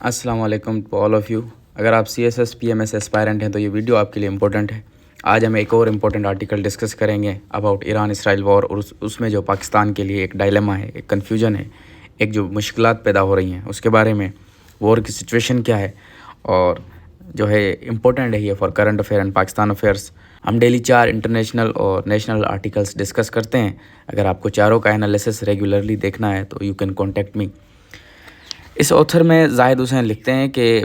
अस्सलाम वालेकुम to all of you. अगर आप CSS PMS एस्पायरेंट हैं तो ये वीडियो आपके लिए इम्पोर्टेंट है। आज हम एक और इम्पोर्टेंट आर्टिकल डिस्कस करेंगे अबाउट ईरान इसराइल वॉर और उसमें जो पाकिस्तान के लिए एक डायलेमा है, एक कन्फ्यूजन है, एक जो मुश्किलात पैदा हो रही हैं उसके बारे में, वॉर की सिचुएशन क्या है और जो है इम्पोर्टेंट है ये for current affair and Pakistan affairs. हम डेली 4 इंटरनेशनल और नेशनल आर्टिकल्स डिस्कस करते हैं। अगर आपको चारों का एनालिसिस रेगुलरली देखना है तो यू कैन कॉन्टेक्ट मी। इस ऑथर में ज़ाहिद हुसैन लिखते हैं कि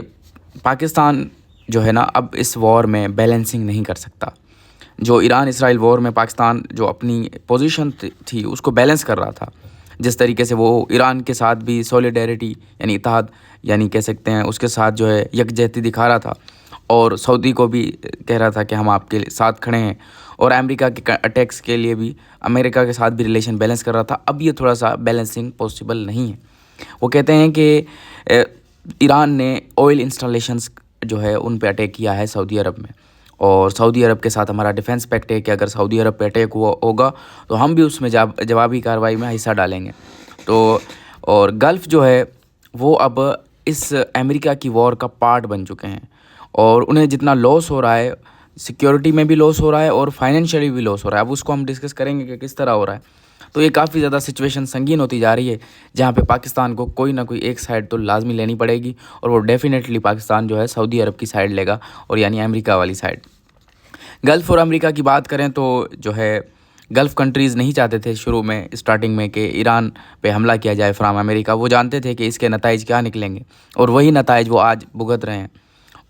पाकिस्तान जो है ना अब इस वॉर में बैलेंसिंग नहीं कर सकता। जो ईरान इसराइल वॉर में पाकिस्तान जो अपनी पोजीशन थी उसको बैलेंस कर रहा था, जिस तरीके से वो ईरान के साथ भी सॉलिडेरिटी यानी इत्तेहाद यानी कह सकते हैं उसके साथ जो है यकजहती दिखा रहा था और सऊदी को भी कह रहा था कि हम आपके साथ खड़े हैं, और अमेरिका के अटैक्स के लिए भी अमेरिका के साथ भी रिलेशन बैलेंस कर रहा था। अब ये थोड़ा सा बैलेंसिंग पॉसिबल नहीं है। वो कहते हैं कि ईरान ने ऑयल इंस्टॉलेशंस जो है उन पे अटैक किया है सऊदी अरब में, और सऊदी अरब के साथ हमारा डिफेंस पैक्ट है कि अगर सऊदी अरब पे अटैक होगा तो हम भी उसमें जवाबी कार्रवाई में हिस्सा डालेंगे। तो और गल्फ़ जो है वो अब इस अमेरिका की वॉर का पार्ट बन चुके हैं, और उन्हें जितना लॉस हो रहा है, सिक्योरिटी में भी लॉस हो रहा है और फाइनेंशियली भी लॉस हो रहा है। अब उसको हम डिस्कस करेंगे कि किस तरह हो रहा है। तो ये काफ़ी ज़्यादा सिचुएशन संगीन होती जा रही है, जहाँ पे पाकिस्तान को कोई ना कोई एक साइड तो लाजमी लेनी पड़ेगी, और वो डेफिनेटली पाकिस्तान जो है सऊदी अरब की साइड लेगा, और यानी अमेरिका वाली साइड। गल्फ़ और अमेरिका की बात करें तो जो है गल्फ़ कंट्रीज़ नहीं चाहते थे शुरू में स्टार्टिंग में कि ईरान पे हमला किया जाए फ्राम अमेरिका। वो जानते थे कि इसके नताइज क्या निकलेंगे, और वही नताइज वो आज भुगत रहे हैं।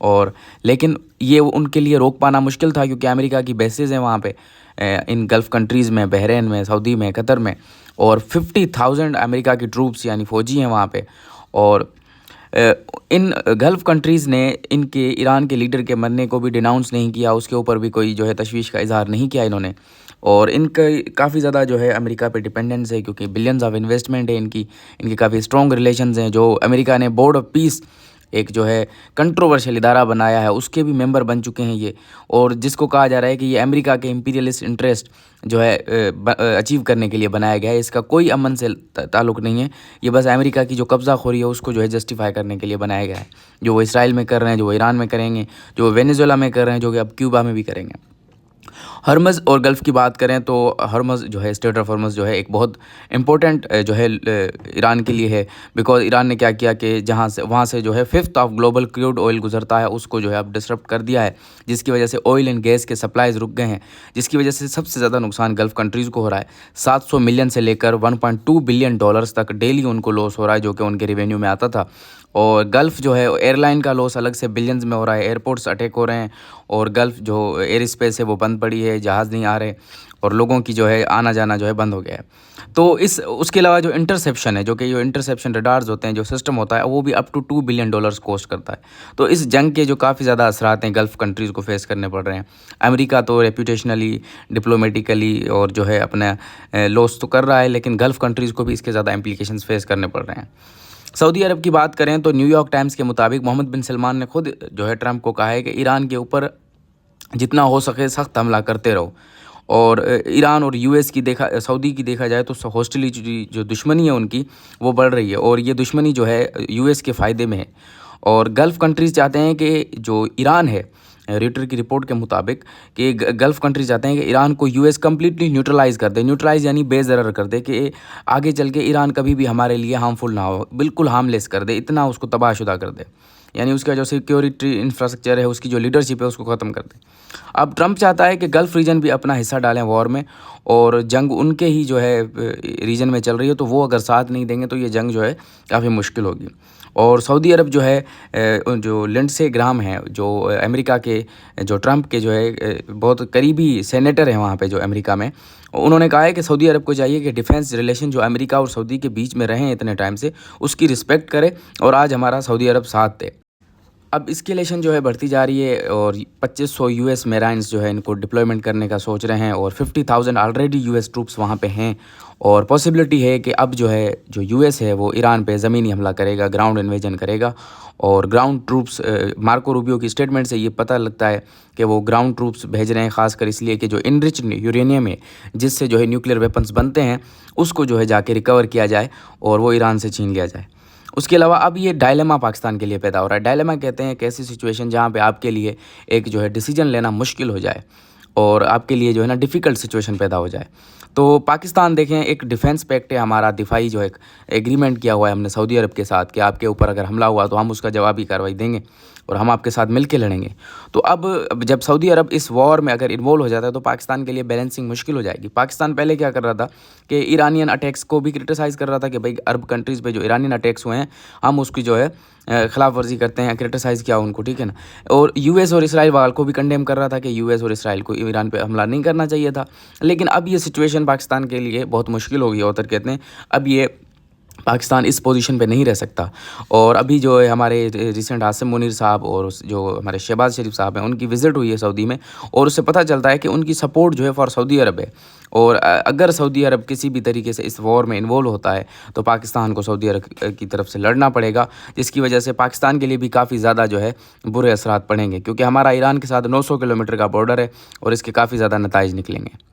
और लेकिन ये उनके लिए रोक पाना मुश्किल था, क्योंकि अमेरिका की बेसेस हैं वहाँ पे इन गल्फ़ कंट्रीज़ में, बहरीन में, सऊदी में, कतर में, और 50,000 अमेरिका की ट्रूप्स यानी फ़ौजी हैं वहाँ पे। और इन गल्फ़ कंट्रीज़ ने इनके ईरान के लीडर के मरने को भी डिनाउंस नहीं किया, उसके ऊपर भी कोई जो है तशवीश का इज़हार नहीं किया इन्होंने। और इनका काफ़ी ज़्यादा जो है अमेरिका पे डिपेंडेंस है, क्योंकि बिलियंस ऑफ इन्वेस्टमेंट है इनकी काफ़ी स्ट्रॉन्ग रिलेशंस हैं। जो अमेरिका ने बोर्ड ऑफ पीस एक जो है कंट्रोवर्शियल इदारा बनाया है, उसके भी मेंबर बन चुके हैं ये, और जिसको कहा जा रहा है कि ये अमेरिका के इंपीरियलिस्ट इंटरेस्ट जो है अचीव करने के लिए बनाया गया है। इसका कोई अमन से ताल्लुक़ नहीं है, ये बस अमेरिका की जो कब्ज़ाखोरी है उसको जो है जस्टिफाई करने के लिए बनाया गया है। जो वो इसराइल में कर रहे हैं, जो वो ईरान में करेंगे, जो वो वेनेजुएला में कर रहे हैं, जो कि अब क्यूबा में भी करेंगे। हर्मज़ और गल्फ़ की बात करें तो हर्मज़ जो है, स्ट्रेट ऑफ हर्मज़ जो है एक बहुत इंपॉर्टेंट जो है ईरान के लिए है, बिकॉज़ ईरान ने क्या किया कि जहाँ से वहाँ से जो है 5th of global crude oil गुजरता है, उसको जो है अब डिसरप्ट कर दिया है, जिसकी वजह से ऑयल एंड गैस के सप्लाईज़ रुक गए हैं, जिसकी वजह से सबसे ज़्यादा नुकसान गल्फ़ कंट्रीज़ को हो रहा है। 700 मिलियन से लेकर 1.2 बिलियन डॉलर्स तक डेली उनको लॉस हो रहा है, जो कि उनके रेवेन्यू में आता था। और गल्फ़ जो है एयरलाइन का लॉस अलग से बिलियंस में हो रहा है, एयरपोर्ट्स अटैक हो रहे हैं, और गल्फ़ जो एयर स्पेस है वो बंद पड़ी है, जहाज़ नहीं आ रहे, और लोगों की जो है आना जाना जो है बंद हो गया है। तो उसके अलावा जो इंटरसेप्शन है, जो कि जो इंटरसेप्शन रडार्स होते हैं, जो सिस्टम होता है, वो भी up to 2 billion dollars cost करता है। तो इस जंग के जो काफ़ी ज़्यादा असरात हैं गल्फ़ कंट्रीज़ को फेस करने पड़ रहे हैं। अमेरिका तो रेप्यूटेशनली, डिप्लोमेटिकली और जो है अपना लॉस तो कर रहा है, लेकिन गल्फ़ कंट्रीज़ को भी इसके ज़्यादा इम्प्लीकेशंस फेस करने पड़ रहे हैं। सऊदी अरब की बात करें तो न्यूयॉर्क टाइम्स के मुताबिक मोहम्मद बिन सलमान ने खुद जो है ट्रंप को कहा है कि ईरान के ऊपर जितना हो सके सख्त हमला करते रहो। और ईरान और यूएस की सऊदी की देखा जाए तो हॉस्टिलिटी जो दुश्मनी है उनकी वो बढ़ रही है, और ये दुश्मनी जो है यूएस के फ़ायदे में है। और गल्फ़ कंट्रीज़ चाहते हैं कि जो ईरान है, रेटर की रिपोर्ट के मुताबिक कि गल्फ़ कंट्रीज चाहते हैं कि ईरान को यूएस कम्प्लीटली न्यूट्रलाइज़ कर दे, न्यूट्रलाइज़ यानी बेज़रर कर दे, कि आगे चल के ईरान कभी भी हमारे लिए हार्मफुल ना हो, बिल्कुल हार्मलेस कर दे, इतना उसको तबाहशुदा कर दे, यानी उसका जो सिक्योरिटी इंफ्रास्ट्रक्चर है, उसकी जो लीडरशिप है, उसको ख़त्म कर दे। अब ट्रंप चाहता है कि गल्फ़ रीजन भी अपना हिस्सा डालें वॉर में, और जंग उनके ही जो है रीजन में चल रही है, तो वो अगर साथ नहीं देंगे तो ये जंग जो है काफ़ी मुश्किल होगी। और सऊदी अरब जो है जो लिंडसे ग्राम हैं, जो अमेरिका के जो ट्रंप के जो है बहुत करीबी सेनेटर हैं वहाँ पे जो अमेरिका में, उन्होंने कहा है कि सऊदी अरब को चाहिए कि डिफेंस रिलेशन जो अमेरिका और सऊदी के बीच में रहे हैं इतने टाइम से, उसकी रिस्पेक्ट करे, और आज हमारा सऊदी अरब साथ दे। अब एस्केलेशन जो है बढ़ती जा रही है, और 2500 यूएस मेराइन्स जो है इनको डिप्लॉयमेंट करने का सोच रहे हैं, और 50,000 ऑलरेडी यूएस ट्रूप्स वहाँ पे हैं। और पॉसिबिलिटी है कि अब जो है जो यूएस है वो ईरान पे ज़मीनी हमला करेगा, ग्राउंड इन्वेजन करेगा। और ग्राउंड ट्रूप्स, मार्को रूबियो की स्टेटमेंट से ये पता लगता है कि वो ग्राउंड ट्रूप्स भेज रहे हैं, ख़ासकर इसलिए कि जो इनरिच यूरेनियम है, जिससे जो है न्यूक्लियर वेपन्स बनते हैं, उसको जो है जाके रिकवर किया जाए और वो ईरान से छीन लिया जाए। اس کے علاوہ اب یہ ڈائلیما پاکستان کے لیے پیدا ہو رہا ہے۔ ڈائلیما کہتے ہیں ایک ایسی سچویشن جہاں پہ آپ کے لیے ایک جو ہے ڈیسیجن لینا مشکل ہو جائے اور آپ کے لیے جو ہے نا ڈیفیکلٹ سچویشن پیدا ہو جائے۔ تو پاکستان دیکھیں ایک ڈیفینس پیکٹ ہے ہمارا، دفاعی جو ایک ایگریمنٹ کیا ہوا ہے ہم نے سعودی عرب کے ساتھ کہ آپ کے اوپر اگر حملہ ہوا تو ہم اس کا جوابی کارروائی دیں گے اور ہم آپ کے ساتھ مل کے لڑیں گے۔ تو اب جب سعودی عرب اس وار میں اگر انوالو ہو جاتا ہے تو پاکستان کے لیے بیلنسنگ مشکل ہو جائے گی۔ پاکستان پہلے کیا کر رہا تھا کہ ایرانین اٹیکس کو بھی کرٹیسائز کر رہا تھا کہ بھائی عرب کنٹریز پہ جو ایرانین اٹیکس ہوئے ہیں ہم اس کی جو ہے خلاف ورزی کرتے ہیں، کرٹیسائز کیا ان کو، ٹھیک ہے نا۔ اور یو ایس اور اسرائیل وال کو بھی کنڈیم کر رہا تھا کہ یو ایس اور اسرائیل کو ایران پہ حملہ نہیں کرنا چاہیے تھا۔ لیکن اب یہ سچویشن پاکستان کے لیے بہت مشکل ہو گئی، اوتر کہتے ہیں اب یہ پاکستان اس پوزیشن پہ نہیں رہ سکتا۔ اور ابھی جو ہے ہمارے ریسنٹ عاصم منیر صاحب اور جو ہمارے شہباز شریف صاحب ہیں ان کی وزٹ ہوئی ہے سعودی میں، اور اس سے پتہ چلتا ہے کہ ان کی سپورٹ جو ہے فار سعودی عرب ہے۔ اور اگر سعودی عرب کسی بھی طریقے سے اس وار میں انوالو ہوتا ہے تو پاکستان کو سعودی عرب کی طرف سے لڑنا پڑے گا، جس کی وجہ سے پاکستان کے لیے بھی کافی زیادہ جو ہے برے اثرات پڑیں گے، کیونکہ ہمارا ایران کے ساتھ 900 کلومیٹر کا بارڈر ہے اور اس کے کافی زیادہ نتائج نکلیں گے۔